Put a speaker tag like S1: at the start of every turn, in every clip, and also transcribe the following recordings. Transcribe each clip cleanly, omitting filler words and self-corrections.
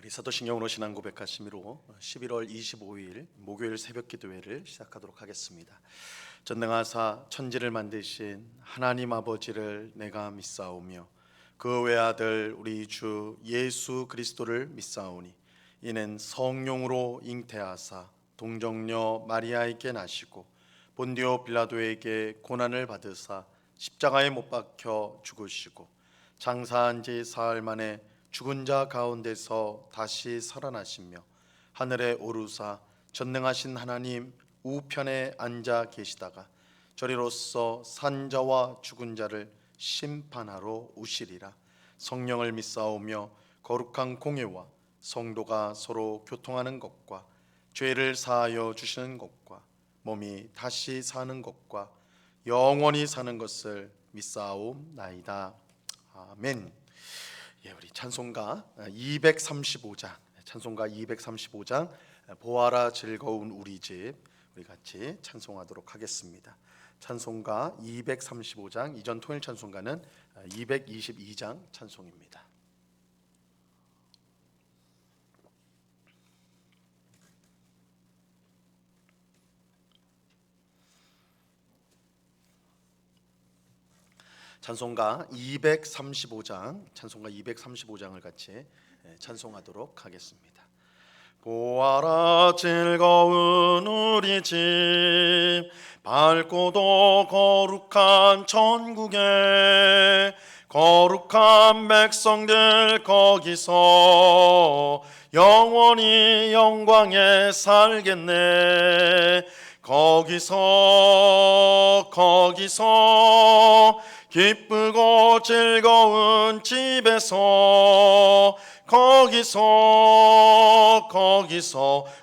S1: 우리 사도신경으로 신앙 고백하심으로 11월 25일 목요일 새벽 기도회를 시작하도록 하겠습니다. 전능하사 천지를 만드신 하나님 아버지를 내가 믿사오며 그 외아들 우리 주 예수 그리스도를 믿사오니 이는 성령으로 잉태하사 동정녀 마리아에게 나시고 본디오 빌라도에게 고난을 받으사 십자가에 못 박혀 죽으시고 장사한 지 사흘 만에 죽은 자 가운데서 다시 살아나시며 하늘에 오르사 전능하신 하나님 우편에 앉아 계시다가 저리로서 산자와 죽은 자를 심판하러 오시리라. 성령을 믿사오며 거룩한 공예와 성도가 서로 교통하는 것과 죄를 사하여 주시는 것과 몸이 다시 사는 것과 영원히 사는 것을 믿사옵나이다. 아멘. 우리 찬송가 235장 보아라 즐거운 우리 집 우리 같이 찬송하도록 하겠습니다. 찬송가 235장, 이전 통일 찬송가는 222장 찬송입니다. 찬송가 235장을 같이 찬송하도록 하겠습니다. 보아라 즐거운 우리 집 밝고도 거룩한 천국에 거룩한 백성들 거기서 영원히 영광에 살겠네. 거기서 기쁘고 즐거운 집에서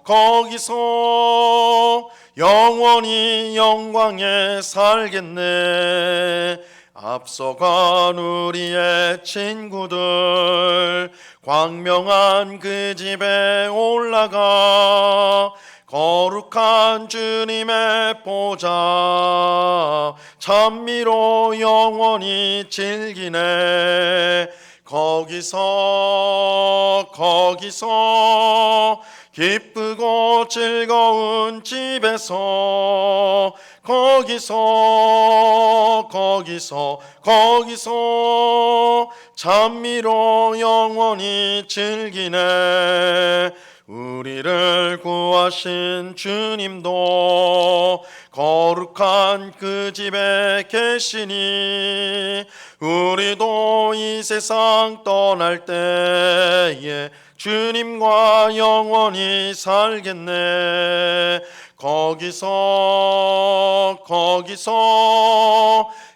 S1: 거기서 영원히 영광에 살겠네. 앞서간 우리의 친구들 광명한 그 집에 올라가 거룩한 주님의 보좌 찬미로 영원히 즐기네. 거기서 기쁘고 즐거운 집에서 거기서 찬미로 영원히 즐기네. 우리를 구하신 주님도 거룩한 그 집에 계시니 우리도 이 세상 떠날 때에 주님과 영원히 살겠네. 거기서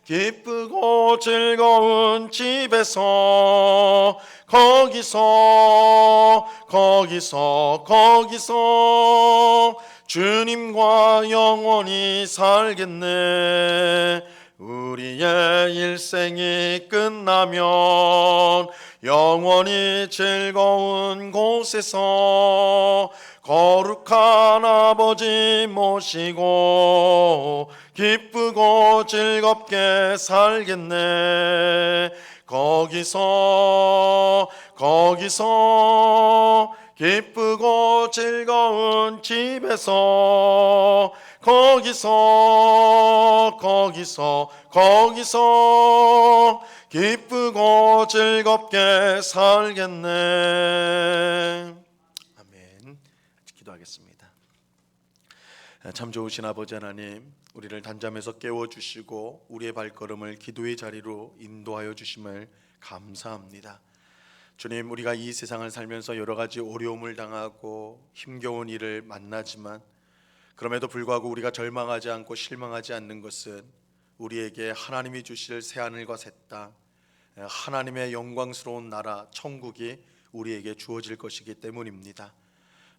S1: 기쁘고 즐거운 집에서 거기서 주님과 영원히 살겠네. 우리의 일생이 끝나면 영원히 즐거운 곳에서 거룩한 아버지 모시고 기쁘고 즐겁게 살겠네. 거기서 기쁘고 즐거운 집에서 거기서 기쁘고 즐겁게 살겠네. 아멘. 기도하겠습니다. 참 좋으신 아버지 하나님, 우리를 단잠에서 깨워주시고 우리의 발걸음을 기도의 자리로 인도하여 주심을 감사합니다. 주님, 우리가 이 세상을 살면서 여러 가지 어려움을 당하고 힘겨운 일을 만나지만 그럼에도 불구하고 우리가 절망하지 않고 실망하지 않는 것은 우리에게 하나님이 주실 새하늘과 새 땅, 하나님의 영광스러운 나라 천국이 우리에게 주어질 것이기 때문입니다.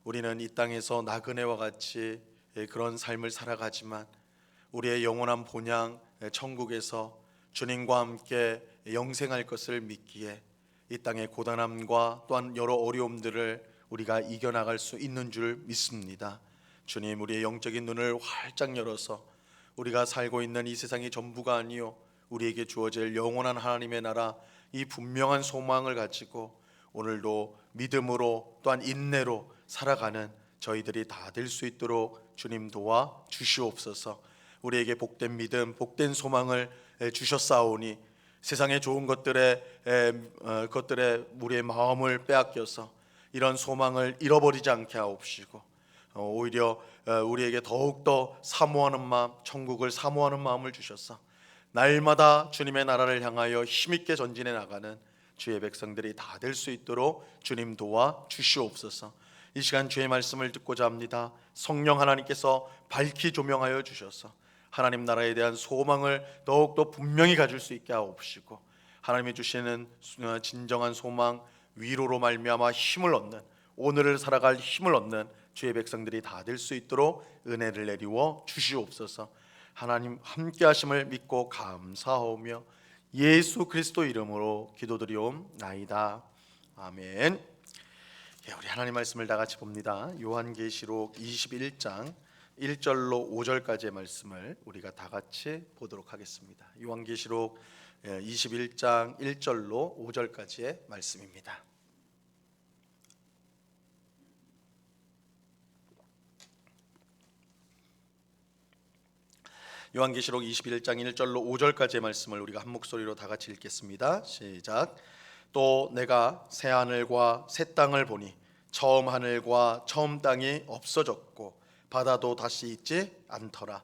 S1: 우리는 이 땅에서 나그네와 같이 그런 삶을 살아가지만 우리의 영원한 본향 천국에서 주님과 함께 영생할 것을 믿기에 이 땅의 고단함과 또한 여러 어려움들을 우리가 이겨나갈 수 있는 줄 믿습니다. 주님, 우리의 영적인 눈을 활짝 열어서 우리가 살고 있는 이 세상이 전부가 아니요 우리에게 주어질 영원한 하나님의 나라, 이 분명한 소망을 가지고 오늘도 믿음으로 또한 인내로 살아가는 저희들이 다 될 수 있도록 주님 도와 주시옵소서. 우리에게 복된 믿음, 복된 소망을 주셨사오니 세상의 좋은 것들에 우리의 마음을 빼앗겨서 이런 소망을 잃어버리지 않게 하옵시고, 오히려 우리에게 더욱더 사모하는 마음, 천국을 사모하는 마음을 주셔서 날마다 주님의 나라를 향하여 힘있게 전진해 나가는 주의 백성들이 다 될 수 있도록 주님 도와 주시옵소서. 이 시간 주의 말씀을 듣고자 합니다. 성령 하나님께서 밝히 조명하여 주셔서 하나님 나라에 대한 소망을 더욱더 분명히 가질 수 있게 하옵시고, 하나님이 주시는 진정한 소망, 위로로 말미암아 힘을 얻는, 오늘을 살아갈 힘을 얻는 주의 백성들이 다 될 수 있도록 은혜를 내리워 주시옵소서. 하나님 함께 하심을 믿고 감사하오며 예수 그리스도 이름으로 기도드리옵나이다. 아멘. 우리 하나님 말씀을 다 같이 봅니다. 요한계시록 21장 1절로 5절까지의 말씀을 우리가 다 같이 보도록 하겠습니다. 요한계시록 21장 1절로 5절까지의 말씀입니다. 요한계시록 21장 1절로 5절까지의 말씀을 우리가 한 목소리로 다 같이 읽겠습니다. 시작. 또 내가 새 하늘과 새 땅을 보니 처음 하늘과 처음 땅이 없어졌고 바다도 다시 있지 않더라.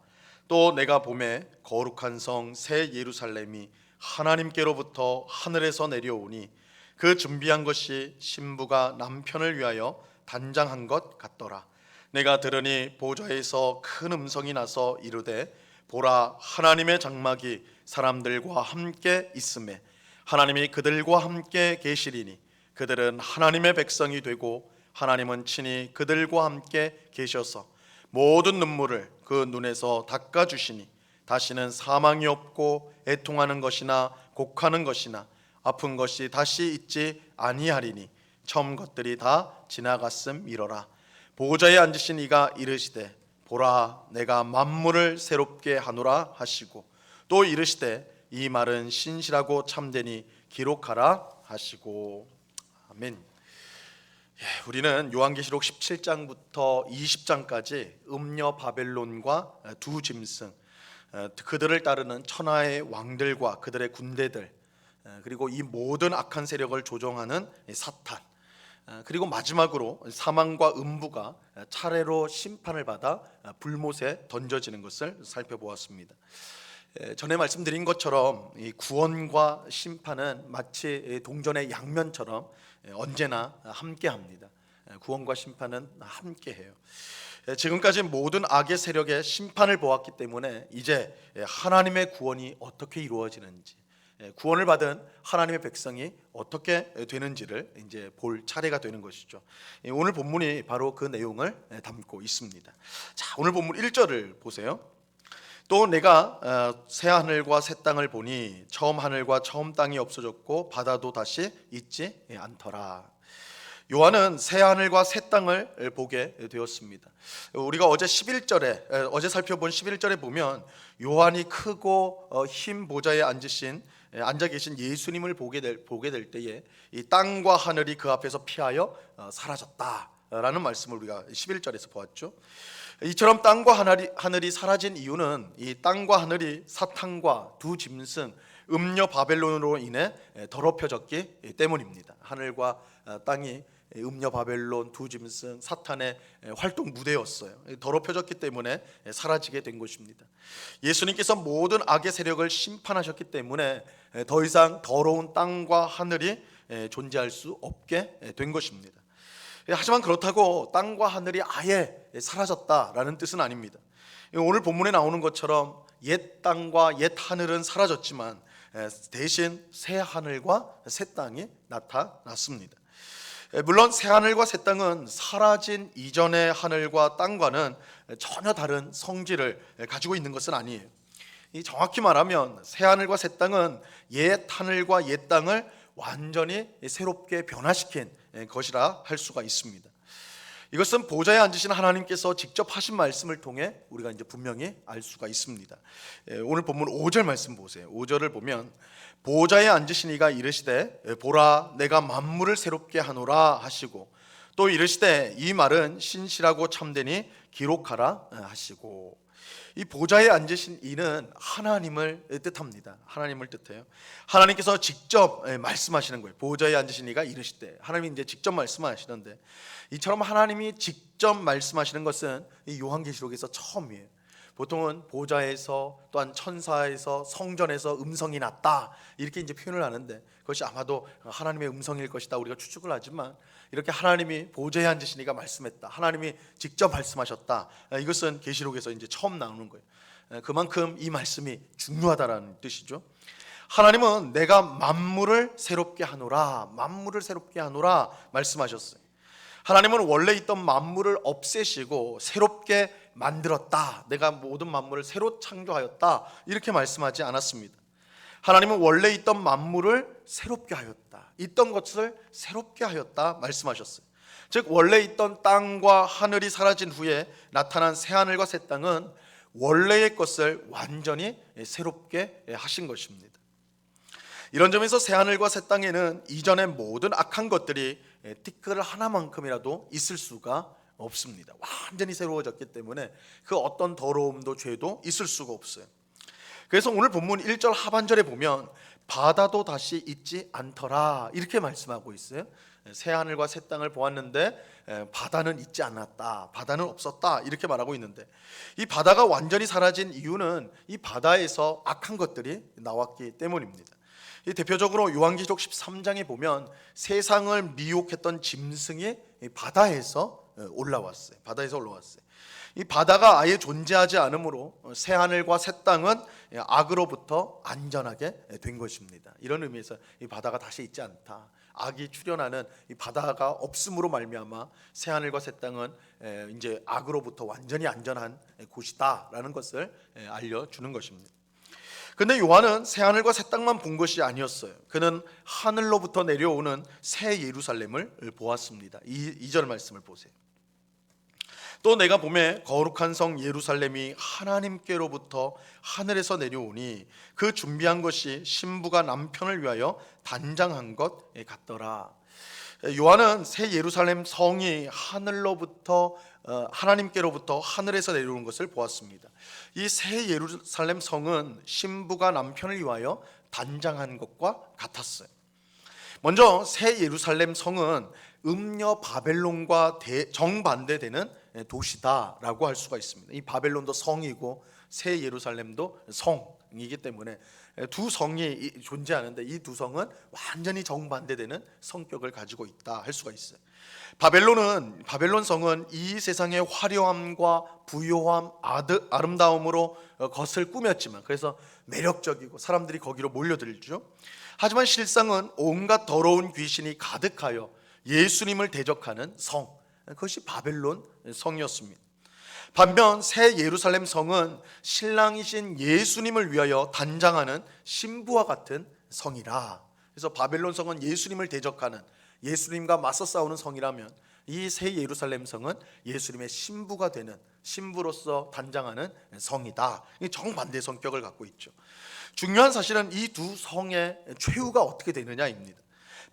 S1: 또 내가 보매 거룩한 성 새 예루살렘이 하나님께로부터 하늘에서 내려오니 그 준비한 것이 신부가 남편을 위하여 단장한 것 같더라. 내가 들으니 보좌에서 큰 음성이 나서 이르되 보라, 하나님의 장막이 사람들과 함께 있음에 하나님이 그들과 함께 계시리니 그들은 하나님의 백성이 되고 하나님은 친히 그들과 함께 계셔서 모든 눈물을 그 눈에서 닦아주시니 다시는 사망이 없고 애통하는 것이나 곡하는 것이나 아픈 것이 다시 있지 아니하리니 처음 것들이 다 지나갔음이러라. 보좌에 앉으신 이가 이르시되 보라, 내가 만물을 새롭게 하노라 하시고 또 이르시되 이 말은 신실하고 참되니 기록하라 하시고. 아멘. 우리는 요한계시록 17장부터 20장까지 음녀 바벨론과 두 짐승, 그들을 따르는 천하의 왕들과 그들의 군대들, 그리고 이 모든 악한 세력을 조종하는 사탄, 그리고 마지막으로 사망과 음부가 차례로 심판을 받아 불못에 던져지는 것을 살펴보았습니다. 전에 말씀드린 것처럼 이 구원과 심판은 마치 동전의 양면처럼 언제나 함께합니다. 구원과 심판은 함께해요. 지금까지 모든 악의 세력의 심판을 보았기 때문에 이제 하나님의 구원이 어떻게 이루어지는지, 구원을 받은 하나님의 백성이 어떻게 되는지를 이제 볼 차례가 되는 것이죠. 오늘 본문이 바로 그 내용을 담고 있습니다. 자, 오늘 본문 1절을 보세요. 또 내가 새 하늘과 새 땅을 보니 처음 하늘과 처음 땅이 없어졌고 바다도 다시 있지 않더라. 요한은 새 하늘과 새 땅을 보게 되었습니다. 우리가 어제 살펴본 11절에 보면 요한이 크고 흰 보좌에 앉아 계신 예수님을 보게 될 때에 이 땅과 하늘이 그 앞에서 피하여 사라졌다라는 말씀을 우리가 11절에서 보았죠. 이처럼 땅과 하늘이 사라진 이유는 이 땅과 하늘이 사탄과 두 짐승 음녀 바벨론으로 인해 더럽혀졌기 때문입니다. 하늘과 땅이 음녀 바벨론, 두 짐승, 사탄의 활동 무대였어요. 더럽혀졌기 때문에 사라지게 된 것입니다. 예수님께서 모든 악의 세력을 심판하셨기 때문에 더 이상 더러운 땅과 하늘이 존재할 수 없게 된 것입니다. 하지만 그렇다고 땅과 하늘이 아예 사라졌다라는 뜻은 아닙니다. 오늘 본문에 나오는 것처럼 옛 땅과 옛 하늘은 사라졌지만 대신 새 하늘과 새 땅이 나타났습니다. 물론 새 하늘과 새 땅은 사라진 이전의 하늘과 땅과는 전혀 다른 성질을 가지고 있는 것은 아니에요. 정확히 말하면 새 하늘과 새 땅은 옛 하늘과 옛 땅을 완전히 새롭게 변화시킨 것이라 할 수가 있습니다. 이것은 보좌에 앉으신 하나님께서 직접 하신 말씀을 통해 우리가 이제 분명히 알 수가 있습니다. 오늘 본문 5절 말씀 보세요. 5절을 보면 보좌에 앉으신 이가 이르시되 보라 내가 만물을 새롭게 하노라 하시고 또 이르시되 이 말은 신실하고 참되니 기록하라 하시고, 이 보좌에 앉으신 이는 하나님을 뜻합니다. 하나님을 뜻해요. 하나님께서 직접 말씀하시는 거예요. 보좌에 앉으신 이가 이르시되, 하나님이 이제 직접 말씀하시는데, 이처럼 하나님이 직접 말씀하시는 것은 이 요한계시록에서 처음이에요. 보통은 보좌에서 또한 천사에서 성전에서 음성이 났다 이렇게 이제 표현을 하는데, 그것이 아마도 하나님의 음성일 것이다 우리가 추측을 하지만, 이렇게 하나님이 보좌에 앉으신 이가 말씀했다, 하나님이 직접 말씀하셨다, 이것은 계시록에서 이제 처음 나오는 거예요. 그만큼 이 말씀이 중요하다라는 뜻이죠. 하나님은 내가 만물을 새롭게 하노라, 만물을 새롭게 하노라 말씀하셨어요. 하나님은 원래 있던 만물을 없애시고 새롭게 만들었다, 내가 모든 만물을 새로 창조하였다 이렇게 말씀하지 않았습니다. 하나님은 원래 있던 만물을 새롭게 하였다, 있던 것을 새롭게 하였다 말씀하셨어요. 즉 원래 있던 땅과 하늘이 사라진 후에 나타난 새하늘과 새 땅은 원래의 것을 완전히 새롭게 하신 것입니다. 이런 점에서 새하늘과 새 땅에는 이전의 모든 악한 것들이 티끌 하나만큼이라도 있을 수가 없습니다. 완전히 새로워졌기 때문에 그 어떤 더러움도 죄도 있을 수가 없어요. 그래서 오늘 본문 1절 하반절에 보면 바다도 다시 있지 않더라 이렇게 말씀하고 있어요. 새하늘과 새 땅을 보았는데 바다는 있지 않았다, 바다는 없었다 이렇게 말하고 있는데, 이 바다가 완전히 사라진 이유는 이 바다에서 악한 것들이 나왔기 때문입니다. 대표적으로 요한계시록 13장에 보면 세상을 미혹했던 짐승이 바다에서 올라왔어요. 바다에서 올라왔어요. 이 바다가 아예 존재하지 않으므로 새하늘과 새 땅은 악으로부터 안전하게 된 것입니다. 이런 의미에서 이 바다가 다시 있지 않다, 악이 출현하는 이 바다가 없음으로 말미암아 새하늘과 새 땅은 이제 악으로부터 완전히 안전한 곳이다라는 것을 알려주는 것입니다. 근데 요한은 새하늘과 새 땅만 본 것이 아니었어요. 그는 하늘로부터 내려오는 새 예루살렘을 보았습니다. 2절 말씀을 보세요. 또 내가 보매 거룩한 성 예루살렘이 하나님께로부터 하늘에서 내려오니 그 준비한 것이 신부가 남편을 위하여 단장한 것 같더라. 요한은 새 예루살렘 성이 하늘로부터 하나님께로부터 하늘에서 내려오는 것을 보았습니다. 이 새 예루살렘 성은 신부가 남편을 위하여 단장한 것과 같았어요. 먼저 새 예루살렘 성은 음녀 바벨론과 정반대되는 도시다라고 할 수가 있습니다. 이 바벨론도 성이고 새 예루살렘도 성이기 때문에 두 성이 존재하는데, 이 두 성은 완전히 정반대되는 성격을 가지고 있다 할 수가 있어요. 바벨론 성은 이 세상의 화려함과 부요함, 아름다움으로 것을 꾸몄지만, 그래서 매력적이고 사람들이 거기로 몰려들죠. 하지만 실상은 온갖 더러운 귀신이 가득하여 예수님을 대적하는 성, 그것이 바벨론 성이었습니다. 반면 새 예루살렘 성은 신랑이신 예수님을 위하여 단장하는 신부와 같은 성이라. 그래서 바벨론 성은 예수님을 대적하는, 예수님과 맞서 싸우는 성이라면, 이 새 예루살렘 성은 예수님의 신부가 되는, 신부로서 단장하는 성이다. 정반대 성격을 갖고 있죠. 중요한 사실은 이 두 성의 최후가 어떻게 되느냐입니다.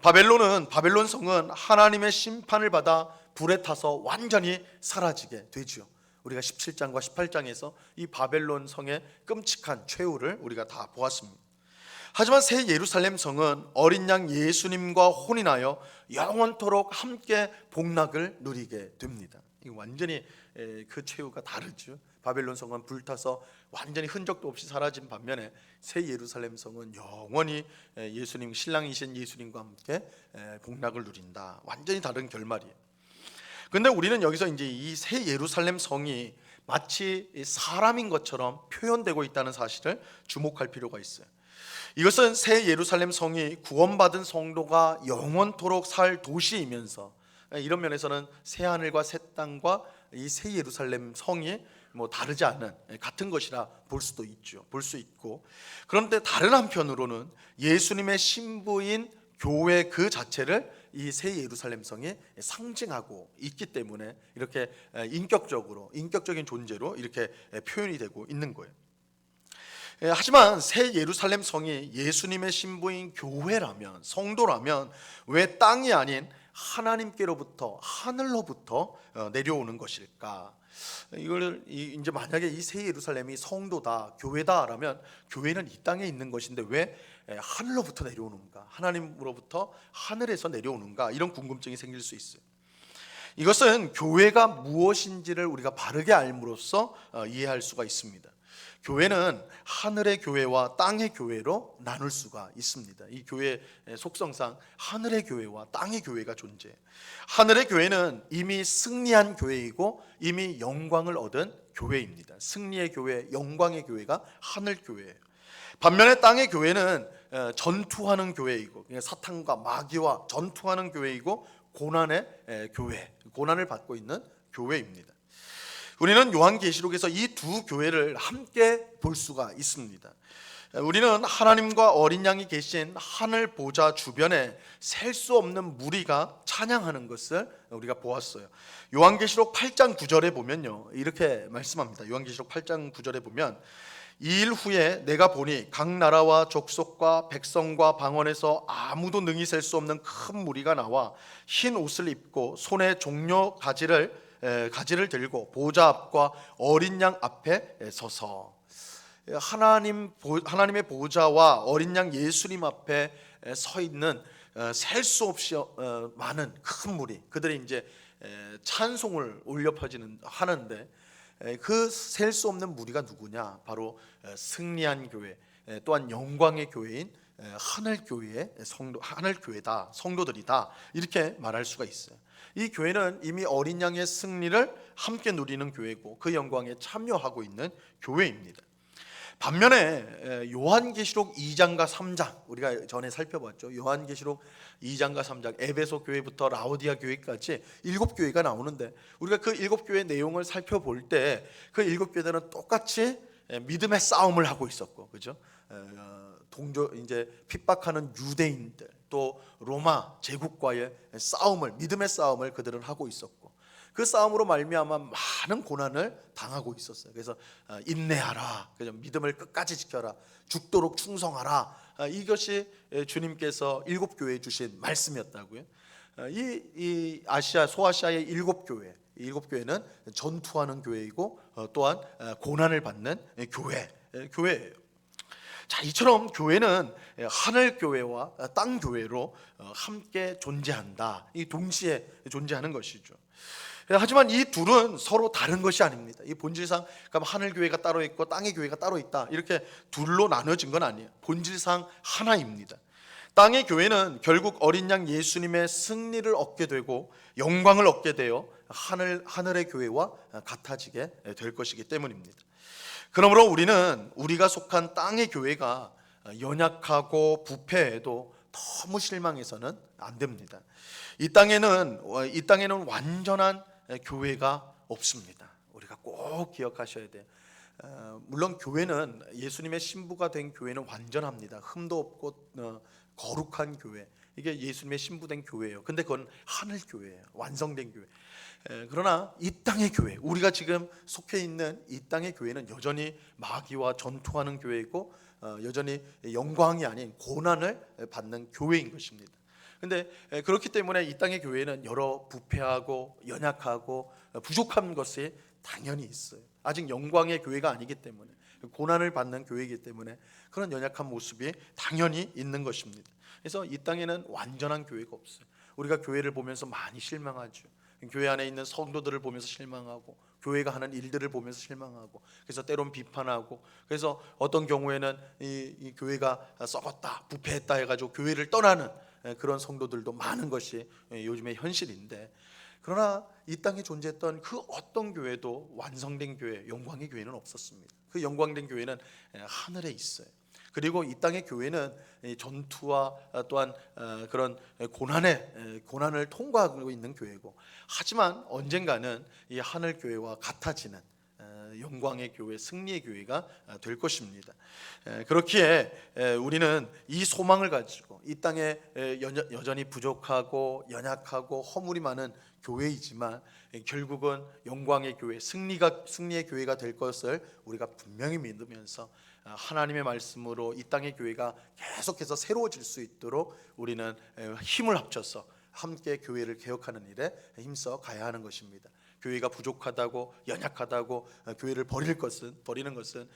S1: 바벨론 성은 하나님의 심판을 받아 불에 타서 완전히 사라지게 되죠. 우리가 17장과 18장에서 이 바벨론 성의 끔찍한 최후를 우리가 다 보았습니다. 하지만 새 예루살렘 성은 어린 양 예수님과 혼인하여 영원토록 함께 복락을 누리게 됩니다. 이 완전히 그 최후가 다르죠. 바벨론 성은 불타서 완전히 흔적도 없이 사라진 반면에 새 예루살렘 성은 영원히 예수님, 신랑이신 예수님과 함께 복락을 누린다. 완전히 다른 결말이에요. 근데 우리는 여기서 이제 이 새 예루살렘 성이 마치 사람인 것처럼 표현되고 있다는 사실을 주목할 필요가 있어요. 이것은 새 예루살렘 성이 구원받은 성도가 영원토록 살 도시이면서, 이런 면에서는 새 하늘과 새 땅과 이 새 예루살렘 성이 다르지 않은, 같은 것이라 볼 수도 있죠. 볼 수 있고, 그런데 다른 한편으로는 예수님의 신부인 교회 그 자체를 이 새 예루살렘 성이 상징하고 있기 때문에 이렇게 인격적인 존재로 이렇게 표현이 되고 있는 거예요. 하지만 새 예루살렘 성이 예수님의 신부인 교회라면, 성도라면 왜 땅이 아닌 하나님께로부터, 하늘로부터 내려오는 것일까? 이걸 이제 만약에 이 새 예루살렘이 성도다, 교회다라면 교회는 이 땅에 있는 것인데 왜 하늘로부터 내려오는가? 하나님으로부터 하늘에서 내려오는가? 이런 궁금증이 생길 수 있어요. 이것은 교회가 무엇인지를 우리가 바르게 알므로써 이해할 수가 있습니다. 교회는 하늘의 교회와 땅의 교회로 나눌 수가 있습니다. 이 교회의 속성상 하늘의 교회와 땅의 교회가 존재해요. 하늘의 교회는 이미 승리한 교회이고 이미 영광을 얻은 교회입니다. 승리의 교회, 영광의 교회가 하늘 교회예요. 반면에 땅의 교회는 전투하는 교회이고 사탄과 마귀와 전투하는 교회이고 고난의 교회, 고난을 받고 있는 교회입니다. 우리는 요한계시록에서 이 두 교회를 함께 볼 수가 있습니다. 우리는 하나님과 어린 양이 계신 하늘 보좌 주변에 셀 수 없는 무리가 찬양하는 것을 우리가 보았어요. 요한계시록 8장 9절에 보면요, 이렇게 말씀합니다. 요한계시록 8장 9절에 보면 이 일 후에 내가 보니 각 나라와 족속과 백성과 방언에서 아무도 능히 셀 수 없는 큰 무리가 나와 흰 옷을 입고 손에 종려 가지를 들고 보좌 앞과 어린 양 앞에 서서, 하나님의 보좌와 어린 양 예수님 앞에 서 있는 셀 수 없이 많은 큰 무리, 그들이 이제 찬송을 올려 하는데 그 셀 수 없는 무리가 누구냐? 바로 승리한 교회, 또한 영광의 교회인 하늘 교회의 하늘 교회다, 성도들이다, 이렇게 말할 수가 있어요. 이 교회는 이미 어린 양의 승리를 함께 누리는 교회고 그 영광에 참여하고 있는 교회입니다. 반면에 요한계시록 2장과 3장, 우리가 전에 살펴봤죠. 요한계시록 2장과 3장, 에베소 교회부터 라오디아 교회까지 7교회가 나오는데 우리가 그 7교회 내용을 살펴볼 때 그 7교회들은 똑같이 믿음의 싸움을 하고 있었고, 그죠? 이제 핍박하는 유대인들, 또 로마 제국과의 싸움을, 믿음의 싸움을 그들은 하고 있었고, 그 싸움으로 말미암아 많은 고난을 당하고 있었어요. 그래서 인내하라, 믿음을 끝까지 지켜라, 죽도록 충성하라, 이것이 주님께서 7교회에 주신 말씀이었다고요. 이 아시아, 소아시아의 7교회, 이 7교회는 전투하는 교회이고 또한 고난을 받는 교회예요. 자, 이처럼 교회는 하늘 교회와 땅 교회로 함께 존재한다. 이 동시에 존재하는 것이죠. 하지만 이 둘은 서로 다른 것이 아닙니다. 이 본질상 하늘 교회가 따로 있고 땅의 교회가 따로 있다, 이렇게 둘로 나눠진 건 아니에요. 본질상 하나입니다. 땅의 교회는 결국 어린 양 예수님의 승리를 얻게 되고 영광을 얻게 되어 하늘의 교회와 같아지게 될 것이기 때문입니다. 그러므로 우리는 우리가 속한 땅의 교회가 연약하고 부패해도 너무 실망해서는 안 됩니다. 이 땅에는 완전한 교회가 없습니다. 우리가 꼭 기억하셔야 돼요. 물론 교회는, 예수님의 신부가 된 교회는 완전합니다. 흠도 없고 거룩한 교회, 이게 예수님의 신부된 교회예요. 근데 그건 하늘 교회예요. 완성된 교회. 그러나 이 땅의 교회, 우리가 지금 속해 있는 이 땅의 교회는 여전히 마귀와 전투하는 교회이고 여전히 영광이 아닌 고난을 받는 교회인 것입니다. 근데 그렇기 때문에 이 땅의 교회는 여러 부패하고 연약하고 부족한 것이 당연히 있어요. 아직 영광의 교회가 아니기 때문에, 고난을 받는 교회이기 때문에 그런 연약한 모습이 당연히 있는 것입니다. 그래서 이 땅에는 완전한 교회가 없어요. 우리가 교회를 보면서 많이 실망하죠. 교회 안에 있는 성도들을 보면서 실망하고, 교회가 하는 일들을 보면서 실망하고, 그래서 때론 비판하고, 그래서 어떤 경우에는 이 교회가 썩었다, 부패했다 해가지고 교회를 떠나는 그런 성도들도 많은 것이 요즘의 현실인데, 그러나 이 땅에 존재했던 그 어떤 교회도 완성된 교회, 영광의 교회는 없었습니다. 그 영광된 교회는 하늘에 있어요. 그리고 이 땅의 교회는 전투와 또한 그런 고난을 통과하고 있는 교회고, 하지만 언젠가는 이 하늘 교회와 같아지는, 영광의 교회, 승리의 교회가 될 것입니다. 그렇기에 우리는 이 소망을 가지고 이 땅에 여전히 부족하고 연약하고 허물이 많은 교회이지만 결국은 영광의 교회, 승리의 교회가 될 것을 우리가 분명히 믿으면서 하나님의 말씀으로 이 땅의 교회가 계속해서 새로워질 수 있도록 우리는 힘을 합쳐서 함께 교회를 개혁하는 일에 힘써 가야 하는 것입니다. 교회가 부족하다고, 연약하다고 교회를 버리는 것은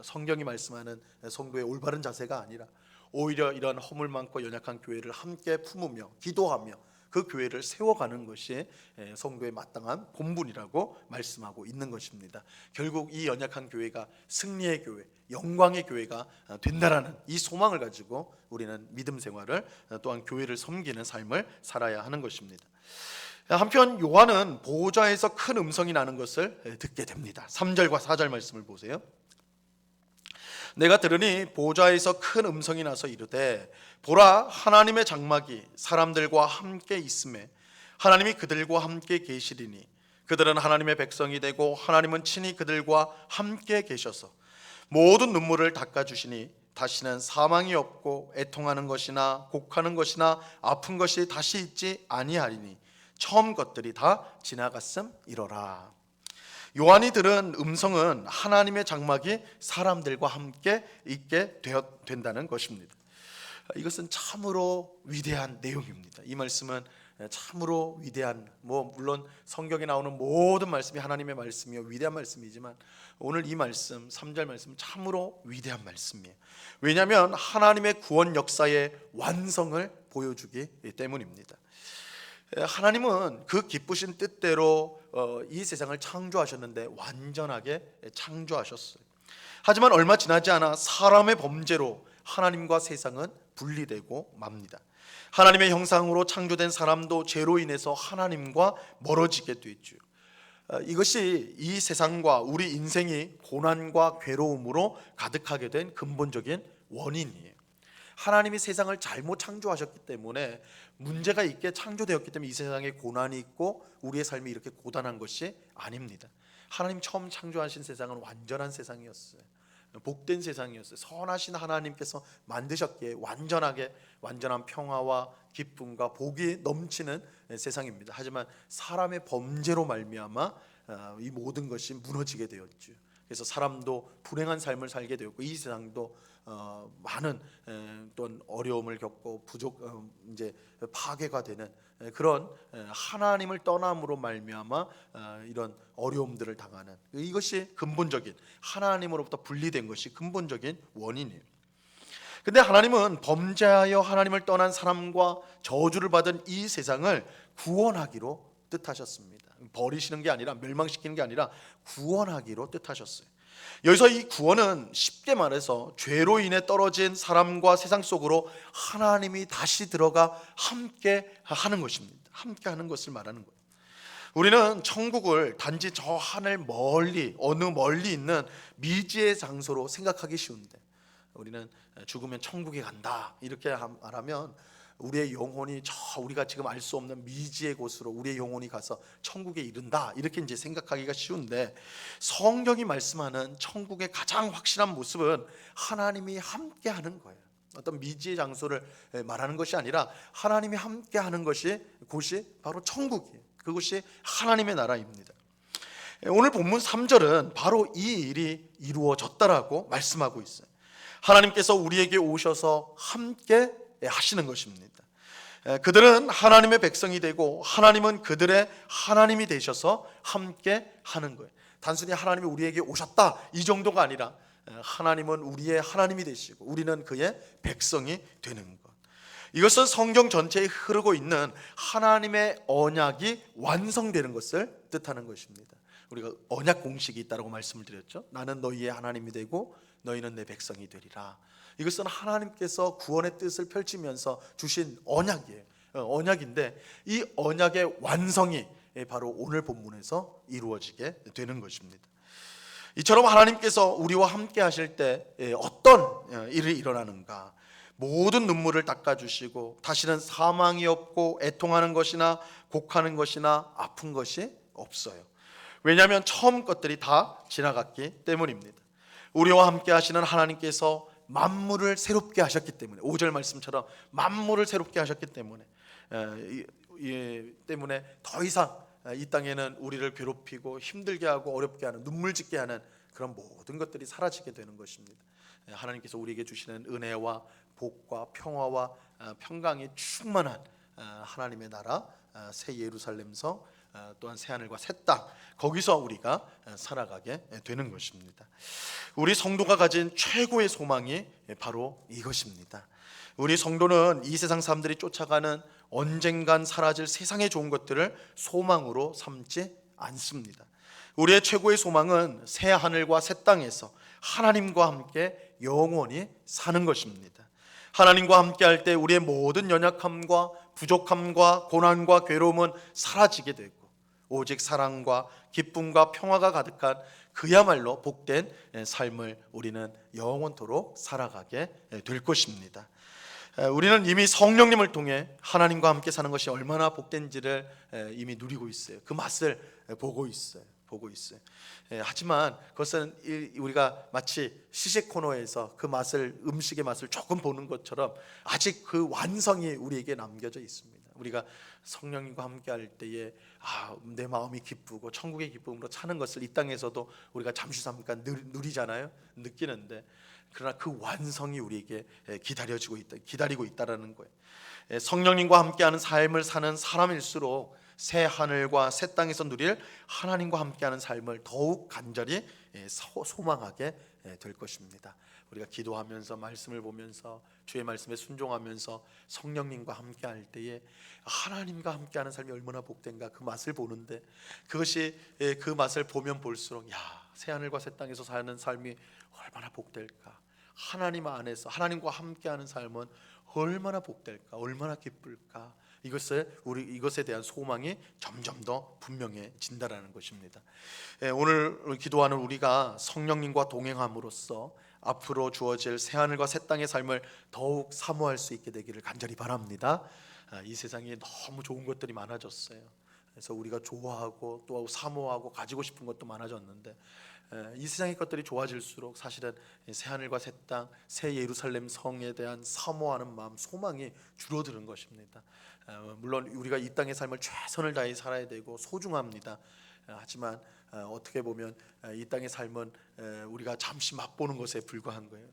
S1: 성경이 말씀하는 성도의 올바른 자세가 아니라 오히려 이런 허물 많고 연약한 교회를 함께 품으며 기도하며 그 교회를 세워가는 것이 성도의 마땅한 본분이라고 말씀하고 있는 것입니다. 결국 이 연약한 교회가 승리의 교회, 영광의 교회가 된다라는 이 소망을 가지고 우리는 믿음 생활을, 또한 교회를 섬기는 삶을 살아야 하는 것입니다. 한편 요한은 보좌에서 큰 음성이 나는 것을 듣게 됩니다. 3절과 4절 말씀을 보세요. 내가 들으니 보좌에서 큰 음성이 나서 이르되 보라, 하나님의 장막이 사람들과 함께 있음에 하나님이 그들과 함께 계시리니 그들은 하나님의 백성이 되고 하나님은 친히 그들과 함께 계셔서 모든 눈물을 닦아주시니 다시는 사망이 없고 애통하는 것이나 곡하는 것이나 아픈 것이 다시 있지 아니하리니 처음 것들이 다 지나갔음이로라. 요한이 들은 음성은 하나님의 장막이 사람들과 함께 있게 된다는 것입니다. 이것은 참으로 위대한 내용입니다. 이 말씀은 참으로 위대한, 물론 성경에 나오는 모든 말씀이 하나님의 말씀이요 위대한 말씀이지만 오늘 이 말씀 3절 말씀은 참으로 위대한 말씀이에요. 왜냐하면 하나님의 구원 역사의 완성을 보여주기 때문입니다. 하나님은 그 기쁘신 뜻대로 이 세상을 창조하셨는데 완전하게 창조하셨어요. 하지만 얼마 지나지 않아 사람의 범죄로 하나님과 세상은 분리되고 맙니다. 하나님의 형상으로 창조된 사람도 죄로 인해서 하나님과 멀어지게 되죠. 이것이 이 세상과 우리 인생이 고난과 괴로움으로 가득하게 된 근본적인 원인이에요. 하나님이 세상을 잘못 창조하셨기 때문에 문제가 있게 창조되었기 때문에 이 세상에 고난이 있고 우리의 삶이 이렇게 고단한 것이 아닙니다. 하나님 처음 창조하신 세상은 완전한 세상이었어요. 복된 세상이었어요. 선하신 하나님께서 만드셨기에 완전한 평화와 기쁨과 복이 넘치는 세상입니다. 하지만 사람의 범죄로 말미암아 이 모든 것이 무너지게 되었죠. 그래서 사람도 불행한 삶을 살게 되었고 이 세상도 많은 또한 어려움을 겪고 이제 파괴가 되는 그런 하나님을 떠남으로 말미암아 이런 어려움들을 당하는, 이것이 근본적인, 하나님으로부터 분리된 것이 근본적인 원인이에요. 근데 하나님은 범죄하여 하나님을 떠난 사람과 저주를 받은 이 세상을 구원하기로 뜻하셨습니다. 버리시는 게 아니라, 멸망시키는 게 아니라 구원하기로 뜻하셨어요. 여기서 이 구원은 쉽게 말해서 죄로 인해 떨어진 사람과 세상 속으로 하나님이 다시 들어가 함께 하는 것입니다. 함께 하는 것을 말하는 거예요. 우리는 천국을 단지 저 하늘 어느 멀리 있는 미지의 장소로 생각하기 쉬운데, 우리는 죽으면 천국에 간다 이렇게 말하면 우리의 영혼이 우리가 지금 알 수 없는 미지의 곳으로 우리의 영혼이 가서 천국에 이른다 이렇게 이제 생각하기가 쉬운데, 성경이 말씀하는 천국의 가장 확실한 모습은 하나님이 함께 하는 거예요. 어떤 미지의 장소를 말하는 것이 아니라 하나님이 함께 하는 곳이 바로 천국이에요. 그것이 하나님의 나라입니다. 오늘 본문 3절은 바로 이 일이 이루어졌다라고 말씀하고 있어요. 하나님께서 우리에게 오셔서 함께 하시는 것입니다. 그들은 하나님의 백성이 되고 하나님은 그들의 하나님이 되셔서 함께 하는 거예요. 단순히 하나님이 우리에게 오셨다 이 정도가 아니라 하나님은 우리의 하나님이 되시고 우리는 그의 백성이 되는 것. 이것은 성경 전체에 흐르고 있는 하나님의 언약이 완성되는 것을 뜻하는 것입니다. 우리가 언약 공식이 있다고 말씀을 드렸죠. 나는 너희의 하나님이 되고 너희는 내 백성이 되리라. 이것은 하나님께서 구원의 뜻을 펼치면서 주신 언약이에요. 언약인데 이 언약의 완성이 바로 오늘 본문에서 이루어지게 되는 것입니다. 이처럼 하나님께서 우리와 함께 하실 때 어떤 일이 일어나는가? 모든 눈물을 닦아주시고 다시는 사망이 없고 애통하는 것이나 곡하는 것이나 아픈 것이 없어요. 왜냐하면 처음 것들이 다 지나갔기 때문입니다. 우리와 함께 하시는 하나님께서 만물을 새롭게 하셨기 때문에, 5절 말씀처럼 만물을 새롭게 하셨기 때문에 때문에 더 이상 이 땅에는 우리를 괴롭히고 힘들게 하고 어렵게 하는, 눈물 짓게 하는 그런 모든 것들이 사라지게 되는 것입니다. 하나님께서 우리에게 주시는 은혜와 복과 평화와 평강이 충만한 하나님의 나라, 새 예루살렘성, 또한 새 하늘과 새 땅, 거기서 우리가 살아가게 되는 것입니다. 우리 성도가 가진 최고의 소망이 바로 이것입니다. 우리 성도는 이 세상 사람들이 쫓아가는 언젠간 사라질 세상의 좋은 것들을 소망으로 삼지 않습니다. 우리의 최고의 소망은 새 하늘과 새 땅에서 하나님과 함께 영원히 사는 것입니다. 하나님과 함께 할 때 우리의 모든 연약함과 부족함과 고난과 괴로움은 사라지게 되고, 오직 사랑과 기쁨과 평화가 가득한 그야말로 복된 삶을 우리는 영원토록 살아가게 될 것입니다. 우리는 이미 성령님을 통해 하나님과 함께 사는 것이 얼마나 복된지를 이미 누리고 있어요. 그 맛을 보고 있어요. 하지만 그것은 우리가 마치 시식 코너에서 그 맛을, 음식의 맛을 조금 보는 것처럼 아직 그 완성이 우리에게 남겨져 있습니다. 우리가 성령님과 함께 할 때에 내 마음이 기쁘고 천국의 기쁨으로 차는 것을 이 땅에서도 우리가 잠시 잠깐 누리잖아요. 느끼는데, 그러나 그 완성이 우리에게 기다리고 있다라는 거예요. 성령님과 함께하는 삶을 사는 사람일수록 새 하늘과 새 땅에서 누릴 하나님과 함께하는 삶을 더욱 간절히 소망하게 될 것입니다. 우리가 기도하면서, 말씀을 보면서, 주의 말씀에 순종하면서 성령님과 함께할 때에 하나님과 함께하는 삶이 얼마나 복된가, 그 맛을 보는데, 그것이 그 맛을 보면 볼수록 새 하늘과 새 땅에서 사는 삶이 얼마나 복될까, 하나님 안에서 하나님과 함께하는 삶은 얼마나 복될까, 얼마나 기쁠까, 이것에 대한 소망이 점점 더 분명해진다라는 것입니다. 오늘 기도하는 우리가 성령님과 동행함으로써 앞으로 주어질 새 하늘과 새 땅의 삶을 더욱 사모할 수 있게 되기를 간절히 바랍니다. 이 세상에 너무 좋은 것들이 많아졌어요. 그래서 우리가 좋아하고 또 사모하고 가지고 싶은 것도 많아졌는데, 이 세상의 것들이 좋아질수록 사실은 새 하늘과 새 땅, 새 예루살렘 성에 대한 사모하는 마음, 소망이 줄어드는 것입니다. 물론 우리가 이 땅의 삶을 최선을 다해 살아야 되고 소중합니다. 하지만 어떻게 보면 이 땅의 삶은 우리가 잠시 맛보는 것에 불과한 거예요.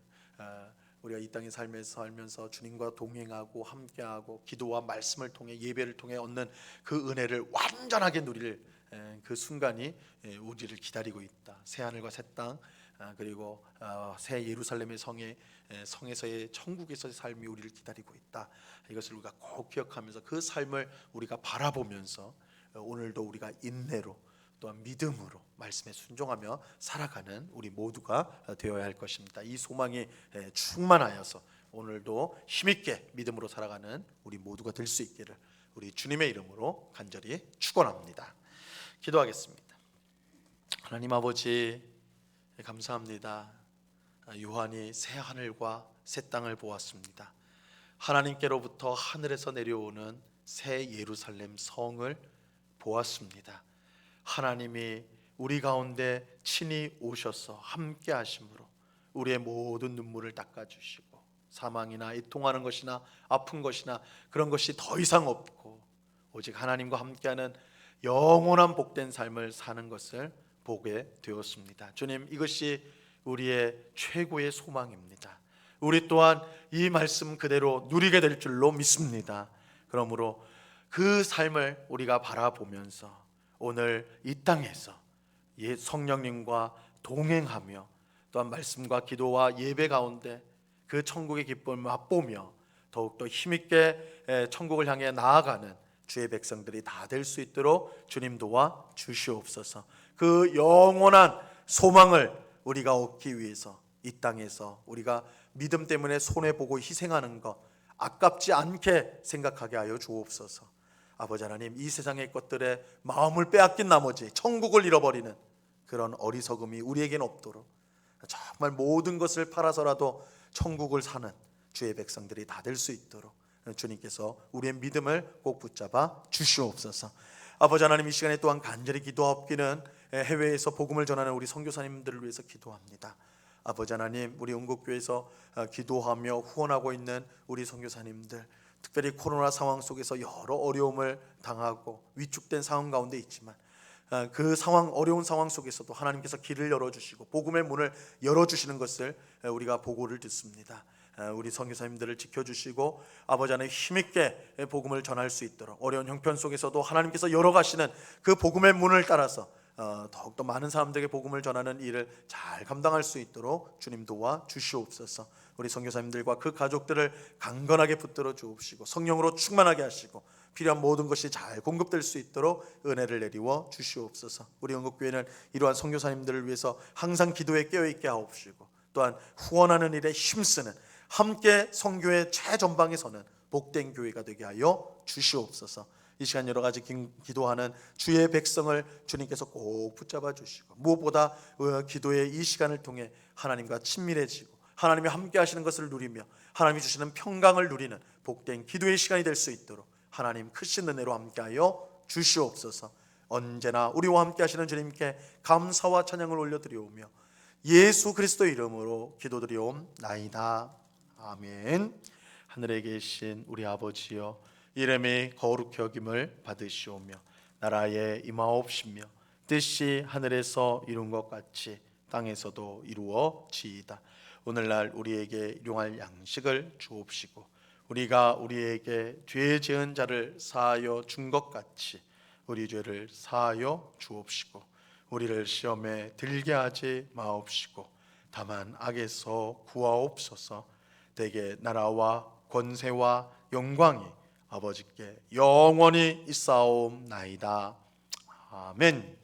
S1: 우리가 이 땅의 삶에서 살면서 주님과 동행하고 함께하고 기도와 말씀을 통해, 예배를 통해 얻는 그 은혜를 완전하게 누릴 그 순간이 우리를 기다리고 있다. 새 하늘과 새 땅, 그리고 새 예루살렘의 성에서의 천국에서의 삶이 우리를 기다리고 있다. 이것을 우리가 꼭 기억하면서 그 삶을 우리가 바라보면서 오늘도 우리가 인내로 또한 믿음으로 말씀에 순종하며 살아가는 우리 모두가 되어야 할 것입니다. 이 소망이 충만하여서 오늘도 힘있게 믿음으로 살아가는 우리 모두가 될 수 있기를 우리 주님의 이름으로 간절히 축원합니다. 기도하겠습니다. 하나님 아버지, 감사합니다. 요한이 새 하늘과 새 땅을 보았습니다. 하나님께로부터 하늘에서 내려오는 새 예루살렘 성을 보았습니다. 하나님이 우리 가운데 친히 오셔서 함께 하심으로 우리의 모든 눈물을 닦아주시고, 사망이나 애통하는 것이나 아픈 것이나 그런 것이 더 이상 없고 오직 하나님과 함께하는 영원한 복된 삶을 사는 것을 보게 되었습니다. 주님, 이것이 우리의 최고의 소망입니다. 우리 또한 이 말씀 그대로 누리게 될 줄로 믿습니다. 그러므로 그 삶을 우리가 바라보면서 오늘 이 땅에서 성령님과 동행하며 또한 말씀과 기도와 예배 가운데 그 천국의 기쁨을 맛보며 더욱더 힘있게 천국을 향해 나아가는 주의 백성들이 다 될 수 있도록 주님 도와 주시옵소서. 그 영원한 소망을 우리가 얻기 위해서 이 땅에서 우리가 믿음 때문에 손해보고 희생하는 것 아깝지 않게 생각하게 하여 주옵소서. 아버지 하나님, 이 세상의 것들에 마음을 빼앗긴 나머지 천국을 잃어버리는 그런 어리석음이 우리에게는 없도록 정말 모든 것을 팔아서라도 천국을 사는 주의 백성들이 다 될 수 있도록 주님께서 우리의 믿음을 꼭 붙잡아 주시옵소서. 아버지 하나님, 이 시간에 또한 간절히 기도하옵기는 해외에서 복음을 전하는 우리 선교사님들을 위해서 기도합니다. 아버지 하나님, 우리 온국교회에서 기도하며 후원하고 있는 우리 선교사님들, 특별히 코로나 상황 속에서 여러 어려움을 당하고 위축된 상황 가운데 있지만 그 상황, 어려운 상황 속에서도 하나님께서 길을 열어주시고 복음의 문을 열어주시는 것을 우리가 보고를 듣습니다. 우리 선교사님들을 지켜주시고 아버지 하나님 힘있게 복음을 전할 수 있도록 어려운 형편 속에서도 하나님께서 열어가시는 그 복음의 문을 따라서 더욱더 많은 사람들에게 복음을 전하는 일을 잘 감당할 수 있도록 주님 도와 주시옵소서. 우리 선교사님들과 그 가족들을 강건하게 붙들어 주옵시고 성령으로 충만하게 하시고 필요한 모든 것이 잘 공급될 수 있도록 은혜를 내리워 주시옵소서. 우리 영국교회는 이러한 선교사님들을 위해서 항상 기도에 깨어있게 하옵시고 또한 후원하는 일에 힘쓰는 함께 선교의 최전방에 서는 복된 교회가 되게 하여 주시옵소서. 이 시간 여러 가지 기도하는 주의 백성을 주님께서 꼭 붙잡아 주시고 무엇보다 기도의 이 시간을 통해 하나님과 친밀해지고 하나님이 함께 하시는 것을 누리며 하나님이 주시는 평강을 누리는 복된 기도의 시간이 될 수 있도록 하나님 크신 은혜로 함께하여 주시옵소서. 언제나 우리와 함께 하시는 주님께 감사와 찬양을 올려드리오며 예수 그리스도 이름으로 기도드리옵나이다. 아멘. 하늘에 계신 우리 아버지여, 이름이 거룩히 여김을 받으시오며 나라에 임하옵시며 뜻이 하늘에서 이룬 것 같이 땅에서도 이루어지이다. 오늘날 우리에게 일용할 양식을 주옵시고 우리가 우리에게 죄 지은 자를 사하여 준 것 같이 우리 죄를 사하여 주옵시고 우리를 시험에 들게 하지 마옵시고 다만 악에서 구하옵소서. 대개 나라와 권세와 영광이 아버지께 영원히 있사옵나이다. 아멘.